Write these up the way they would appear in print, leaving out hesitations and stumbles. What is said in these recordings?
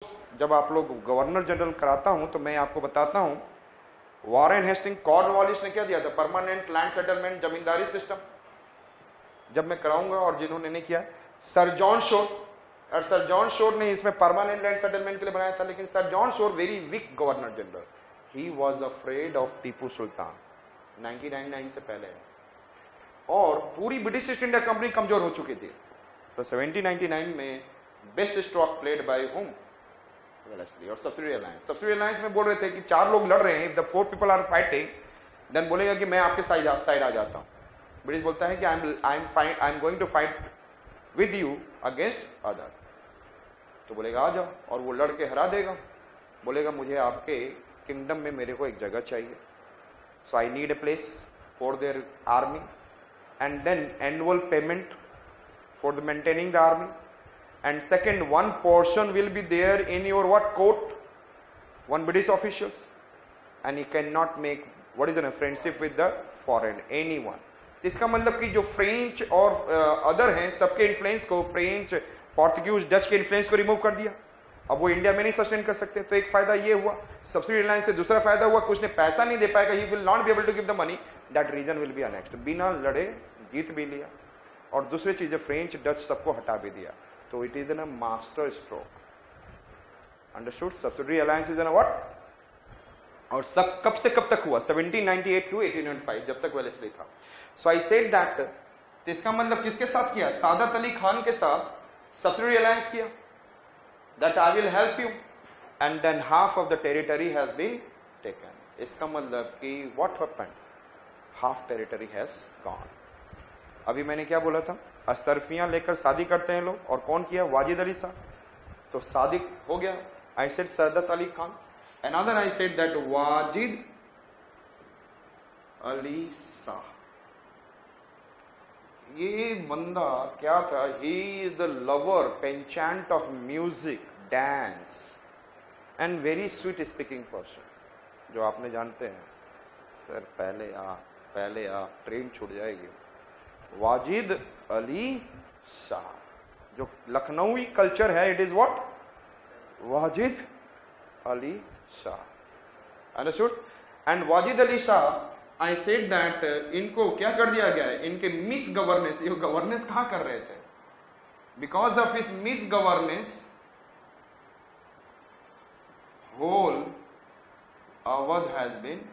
जब आप लोग गवर्नर जनरल कराता हूं तो मैं आपको बताता हूं, वॉरेन हेस्टिंग कॉर्नवालिस ने क्या दिया था, परमानेंट लैंड सेटलमेंट, जमींदारी सिस्टम। जब मैं कराऊंगा, और जिन्होंने नहीं किया, सर जॉन शोर, और सर जॉन शोर ने इसमें परमानेंट लैंड सेटलमेंट के लिए बनाया था। लेकिन sir John Shore very weak governor general, he was afraid of Tipu Sultan 1999 से पहले, और पूरी ब्रिटिश ईस्ट इंडिया कंपनी कमजोर हो चुकी थी। तो 1799 में best stroke played by whom, Wellesley. और सब्सिडी अलायंस में बोल रहे थे कि 4 लोग लड़ रहे हैं, if the 4 people are fighting, then बोलेगा कि मैं आपके साइड आ जाता हूं। ब्रिटिश बोलता है कि I am going to fight with you against other. तो बोलेगा आ जाओ, और वो लड़ के हरा देगा। बोलेगा मुझे आपके किंगडम में मेरे को एक जगह चाहिए, so I need a place for their army, and then annual payment for the maintaining the army, and second, one portion will be there in your what court, one British officials, and you cannot make what is a friendship with the foreign anyone। इसका मतलब कि जो French और other हैं, सबके influence को, French, Portuguese, Dutch के influence को रिमूव कर दिया। अब वो इंडिया में नहीं सस्टेन कर सकते। तो एक फायदा ये हुआ सब्सिडी अलायंस से। दूसरा फायदा हुआ कुछ ने पैसा नहीं दे पाएगा, he will not be able to give the money, that reason will be annexed. बिना लड़े जीत भी लिया, और दूसरी चीजें फ्रेंच, डच सबको हटा भी दिया। तो it is an master stroke, understood. Subsidy alliance is an what, और सब कब से कब तक हुआ, 1798 टू 1805, जब तक वेलेस्ली था। सो आई सेड दैट, तो इसका मतलब किसके साथ किया, सादत अली खान के साथ सब्सिडी अलायंस किया, that I will help you, and then half of the territory has been taken. इसका मतलब कि what happened, half territory has gone. अभी मैंने क्या बोला था, अशरफियां लेकर शादी करते हैं लोग, और कौन किया, वाजिद अली शाह। तो शादी हो गया, I said Saadat Ali Khan, another I said that Wajid Ali Shah. ये बंदा क्या था, he is the lover, penchant of music, dance, and very sweet speaking person. जो आपने जानते हैं, सर पहले आ ट्रेन छूट जाएगी। वाजिद अली शाह, जो लखनऊई कल्चर है, it is what, Wajid Ali Shah, understood. And Wajid Ali Shah, I said that, इनको क्या कर दिया गया है, इनके मिस गवर्नेंस, ये गवर्नेंस कहां कर रहे थे, because of his misgovernance whole Awadh has been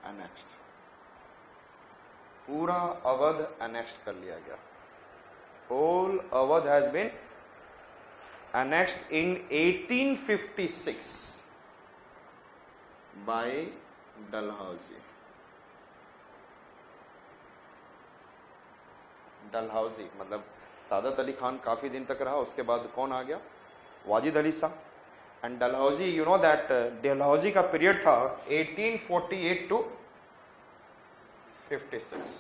annexed, पूरा अवध annexed कर लिया गया। whole Awadh has been annexed in 1856 by Dalhousie. Dalhousie मतलब सादत अली खान काफी दिन तक रहा, उसके बाद कौन आ गया, Wajid Ali Shah. And Dalhousie, you know that Dalhousie का पीरियड था 1848 टू 56,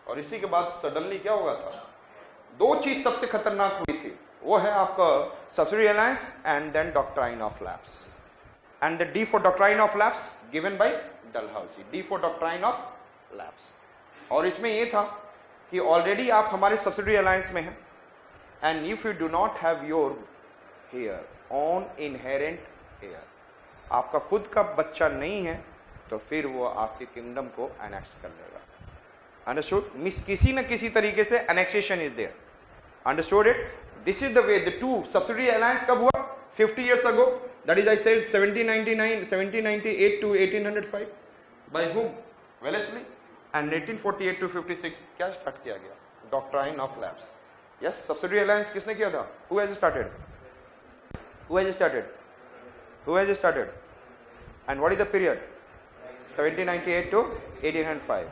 और इसी के बाद सडनली क्या होगा था, 2 चीज सबसे खतरनाक हुई थी, वो है आपका subsidy alliance and then doctrine of lapse, and the D for doctrine of lapse given by Dalhousie, D for doctrine of lapse. और इसमें ये था कि ऑलरेडी आप हमारे सब्सिडी अलायंस में हैं, and if you do not have your heir on inherent heir, आपका खुद का बच्चा नहीं है, तो फिर वो आपके किंगडम को एनेक्स कर लेगा, अंडरस्टूड। मिस किसी न किसी तरीके से annexation is there, understood it. This is the way the to subsidy alliance कब हुआ, 50 years ago, that is I said 1798 to 1805 by whom, Wellesley, and 1848 to 56 क्या स्टार्ट किया गया, doctrine of lapse. Yes, subsidy alliance किसने किया था, who has started, and what is the period, 1798 to 1805,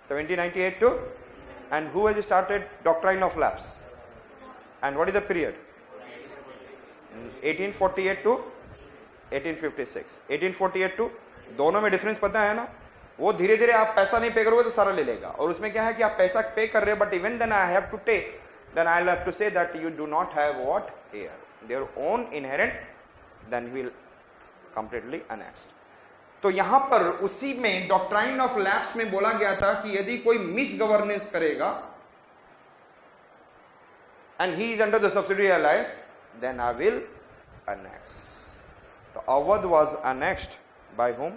1798 to, and who has started doctrine of lapse, and what is the period, 1848 to 1856, 1848 to, दोनों में difference पता है ना। वो धीरे धीरे आप पैसा नहीं पे करोगे तो सारा ले लेगा, और उसमें क्या है कि आप पैसा पे कर रहे हो, but even then I have to take, then I'll have to say that you do not have what here, their own inherent, then he will completely annexed। तो यहां पर उसी में डॉक्ट्राइन ऑफ लैप्स में बोला गया था कि यदि कोई मिस गवर्नेंस करेगा and he is under the subsidiary alliance, then I will annex. The Awadh was annexed by whom?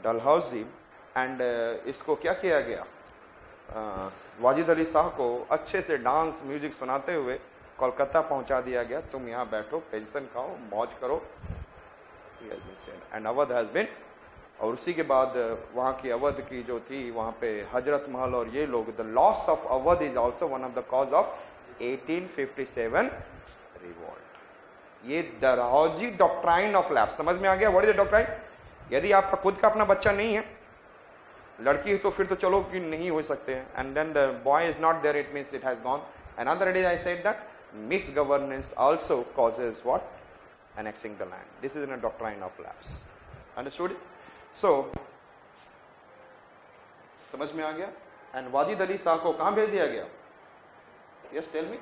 Dalhousie, and इसको क्या किया गया? वाजिद अली शाह को अच्छे से डांस म्यूजिक सुनाते हुए कोलकाता पहुंचा दिया गया, तुम यहाँ बैठो, पेंशन खाओ, मौज करो, एंड अवध हैज बीन। और उसी के बाद वहां की अवध की जो थी वहां पे हजरत महल और ये लोग, the loss of Awadh is also one of the cause of 1857 revolt. ये डलहौजी डॉक्ट्राइन ऑफ लैप्स समझ में आ गया? What is the doctrine? यदि आपका खुद का अपना बच्चा नहीं है, लड़की है, तो फिर तो चलो कि नहीं हो सकते हैं, and then the boy is not there, it means it has gone. Another day I said that misgovernance also causes what? Annexing the land. This is in a doctrine of lapse. Understood? So, समझ में आ गया? And Wajid Ali Shah को कहां भेज दिया गया? Yes, tell me.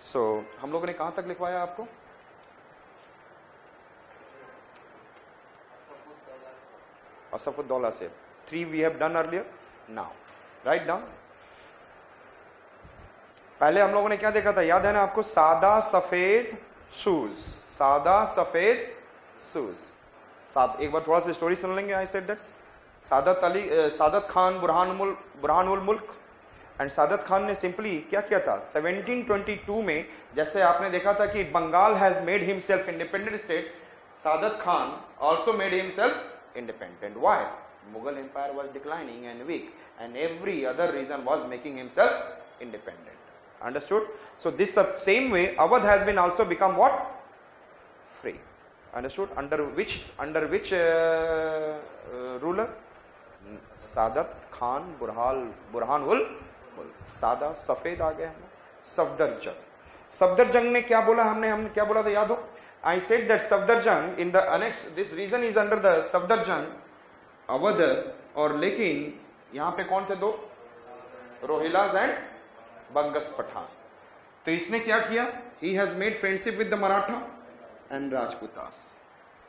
So, हम लोगों ने कहां तक लिखवाया आपको? असफुद्दौला से 3 we have done earlier. Now, write down. पहले हम लोगों ने क्या देखा था, याद है ना आपको? सादा सफेद शूज, सादा सफेद शूज। एक बार थोड़ा सा स्टोरी सुन लेंगे। आई सेड दैट सादत खान बुरहानुल मुल्क, एंड सादत खान ने सिंपली क्या किया था? 1722 में जैसे आपने देखा था कि Bengal has made himself independent state, Saadat Khan also made himself independent. Why? Mughal empire was declining and weak, and every other region was making himself independent. Understood? So this same way Awadh has been also become what? Free. Understood? Under which ruler? सादत खान बुरहानुल मुल्क। सादा सफेद आ गया। सफदरजंग ने क्या बोला? हमने क्या बोला था याद हो? I said that Safdarjung in the annex, this region is under the Safdarjung Awadh, और लेकिन यहां पे कौन थे? 2 रोहिलास एंड बंगस पठान। तो इसने क्या किया? He has made friendship with the Maratha and Rajputs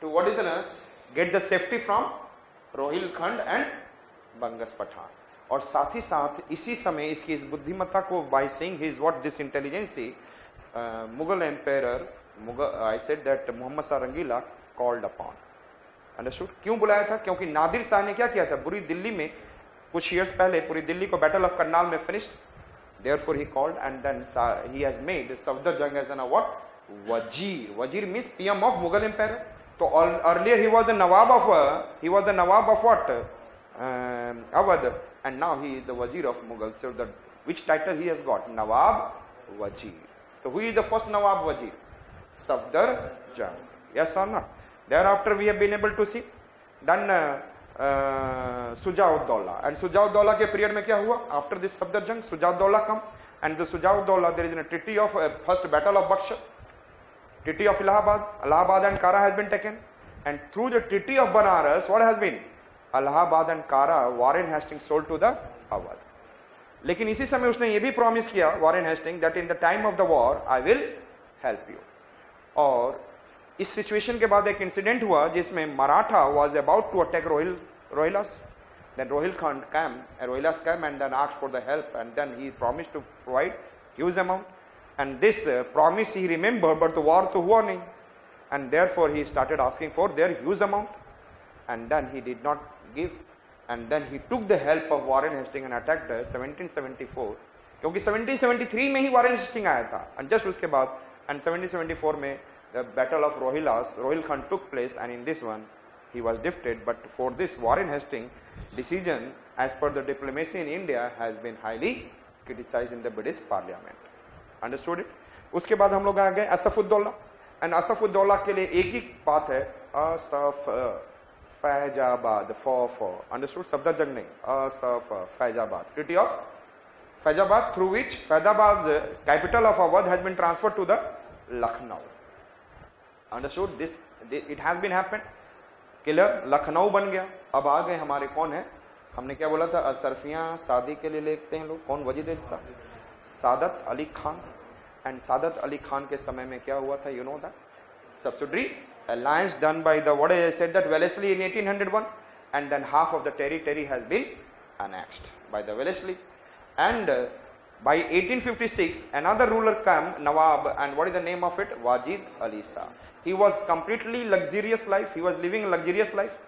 to what is us get the safety from Rohilkhand and Bangash Pathan. और साथ ही साथ इसी समय इसकी इस बुद्धिमत्ता को by saying his what this intelligency, Mughal empire I said that Mohammad Shah Rangila called upon. Understood? क्यों बुलाया था? क्योंकि नादिर शाह ने क्या किया था? पूरी दिल्ली में कुछ ईयर्स पहले पूरी दिल्ली को बैटल ऑफ करनाल में finished. Therefore he called, and then he has made Safdarjung as an what? Wazir. Wazir means PM of Mughal Empire. So earlier he was the Nawab of what? Awadh, and now he is the Wazir of Mughal. So which title he has got? Nawab Wazir. So who is the first Nawab Wazir? Safdarjung. Yes or not? Thereafter we have been able to see. Then Shujauddaula, and Shujauddaula के period में क्या हुआ? After this Safdarjung Shujauddaula come, and the Shujauddaula there is a treaty of first battle of Buxar, treaty of Allahabad and Kara has been taken, and through the treaty of Banaras what has been? Allahabad and Kara Warren Hasting sold to the Awadh. लेकिन इसी समय उसने ये भी promise किया Warren Hasting that in the time of the war I will help you. और इस situation के बाद एक इंसिडेंट हुआ जिसमें Maratha was about to attack Rohillas, then Rohilkhand came, Rohilas came and then asked for the help, and then he promised to provide huge amount, and this promise he remembered, but the war to हुआ नहीं, and therefore he started asking for their huge amount, and then he did not give, and then he took the help of Warren Hastings and attacked 1774, क्योंकि 1773 में ही Warren Hastings आया था, and just उसके बाद and 1774 में the battle of Rohilkhand took place, and in this one he was defeated, but for this Warren Hastings decision as per the diplomacy in India has been highly criticized in the British Parliament. Understood it? उसके बाद हम लोग आ गए असफुद्दौला, and असफुद्दौला के लिए एक ही बात है, असफ फैजाबाद, अंडरस्टूड? सफदरजंग नहीं, Asaf Faizabad, treaty of Faizabad, through which Faizabad capital of Awadh has been transferred to the Lucknow. Understood? This it has been happened. Clear? Lucknow बन गया। अब आ गए हमारे कौन है? हमने क्या बोला था? असरफियां शादी के लिए लेते हैं लोग। कौन? वजीद अली साहब, सादत अली खान। एंड सादत अली खान के समय में क्या हुआ था? You know that subsidiary alliance done by the what I said that Wellesley in 1801, and then half of the territory has been annexed by the Wellesley, and By 1856, another ruler came, Nawab, and what is the name of it? Wajid Ali Shah. He was completely luxurious life. He was living a luxurious life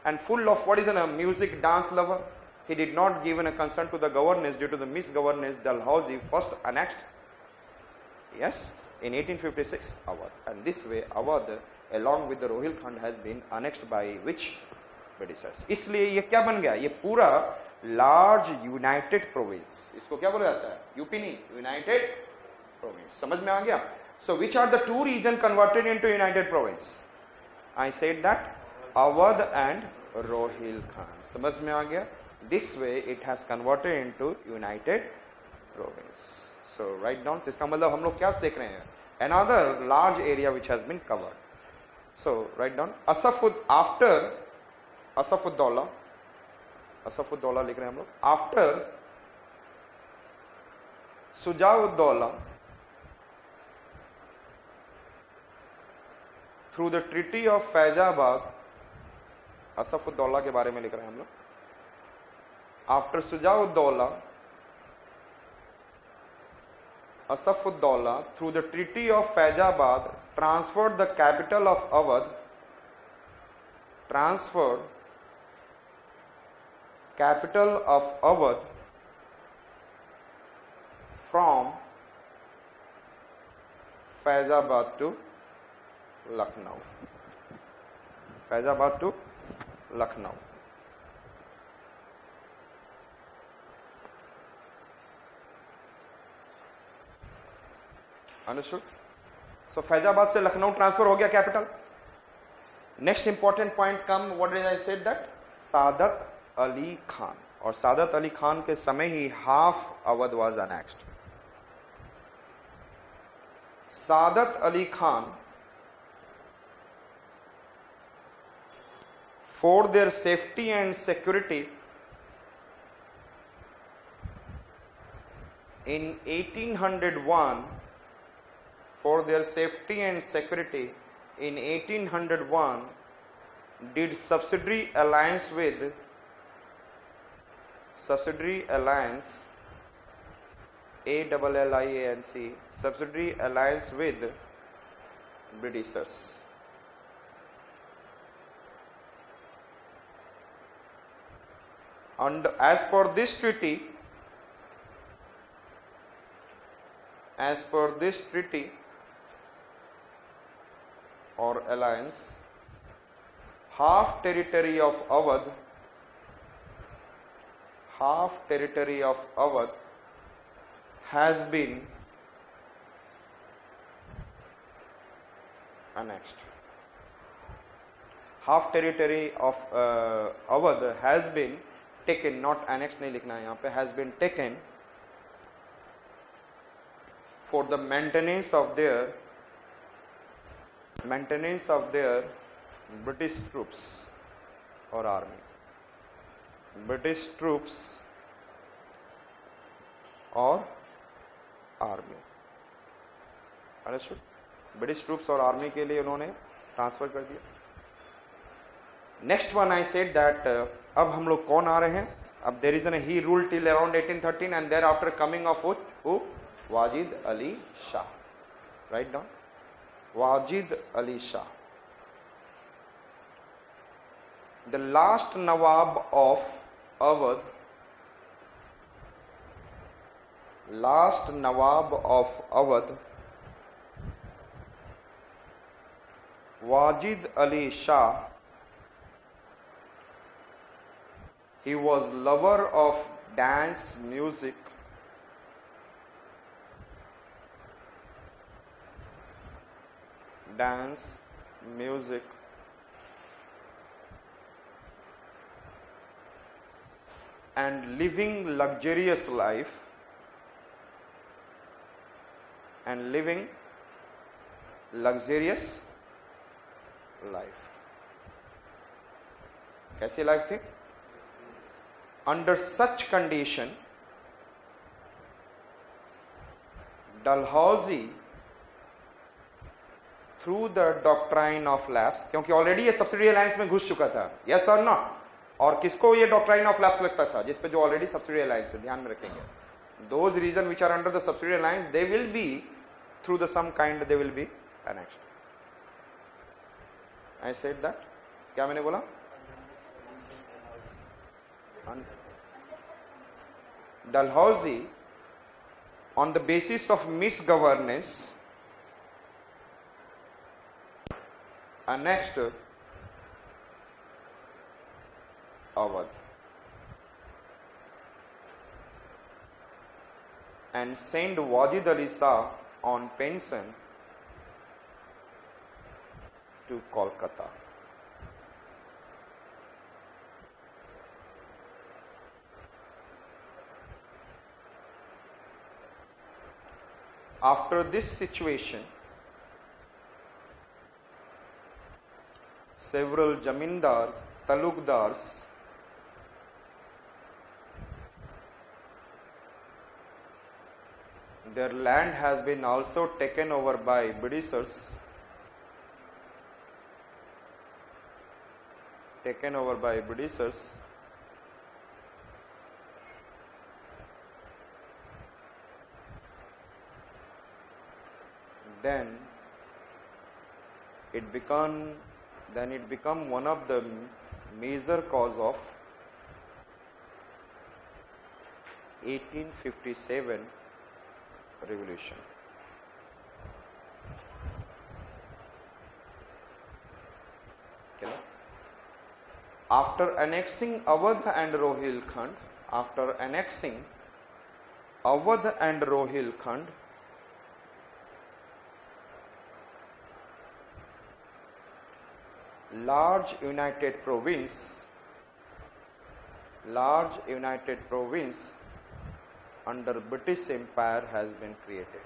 and full of what is a music, dance lover. He did not give a consent to the governance due to the misgovernance. Dalhousie first annexed, yes, in 1856, Awadh. And this way, Awadh, along with the Rohilkhand, has been annexed by which Britishers. इसलिए ये क्या बन गया? ये पूरा large United province, इसको क्या बोला जाता है? यूपी नहीं, यूनाइटेड प्रोविंस. समझ में आ गया? So which are the two region converted into united province? I said that Awadh and Rohilkhand. समझ में आ गया? This way it has converted into united province. So right down. इसका मतलब हम लोग क्या देख रहे हैं? Another large area which has been covered. So right down. After Asafuddaula, Asafuddaula लिख रहे हैं हम लोग. After Shujauddaula, through the treaty of Faizabad, Asafuddaula के बारे में लिख रहे हैं हम लोग. After Shujauddaula, Asafuddaula through the treaty of Faizabad transferred the capital of Awadh, transferred capital of Awadh from Faizabad to Lucknow. Faizabad to Lucknow. Understood? So Faizabad से लखनऊ ट्रांसफर हो गया capital. Next important point come, what did I said that? Saadat Ali Khan. और सादत अली खान के समय ही half Awadh was annexed. Saadat Ali Khan, for their safety and security, in 1801, for their safety and security, in 1801, did subsidiary alliance ALLIANC, subsidiary alliance with Britishers. And as per this treaty or alliance, half territory of Awadh has been annexed. Half territory of Awadh has been taken, not annexed नहीं लिखना है यहाँ पे, has been taken for the maintenance of their British troops or army. British troops or army. Understood? British troops और army के लिए उन्होंने transfer कर दिया. Next one I said that अब हम लोग कौन आ रहे हैं? अब there is an he rule till around 1813 and thereafter coming of Wajid Ali Shah. Right down. Wajid Ali Shah, the last nawab of Awadh, Wajid Ali Shah. He was lover of dance music, and living luxurious life, कैसी life थी? Under such condition, Dalhousie, through the doctrine of lapse, क्योंकि already ये subsidy alliance में घुस चुका था, yes और not. और किसको ये डॉक्ट्राइन ऑफ लैप्स लगता था? जिस पे जो ऑलरेडी सब्सिडी अलायंस है, ध्यान में रखेंगे. those regions which are under the subsidiary alliance, they will be through the some kind they will be annexed. I said that. क्या मैंने बोला? Dalhousie, on the basis of misgovernance, annexed Awadh and sent Wajid Ali Shah on pension to Kolkata. After this situation, several jamindars, talukdars, their land has been also taken over by Britishers, then it become one of the major cause of 1857 revolution. Okay. After annexing Awadh and Rohilkhand, large united province under British Empire has been created.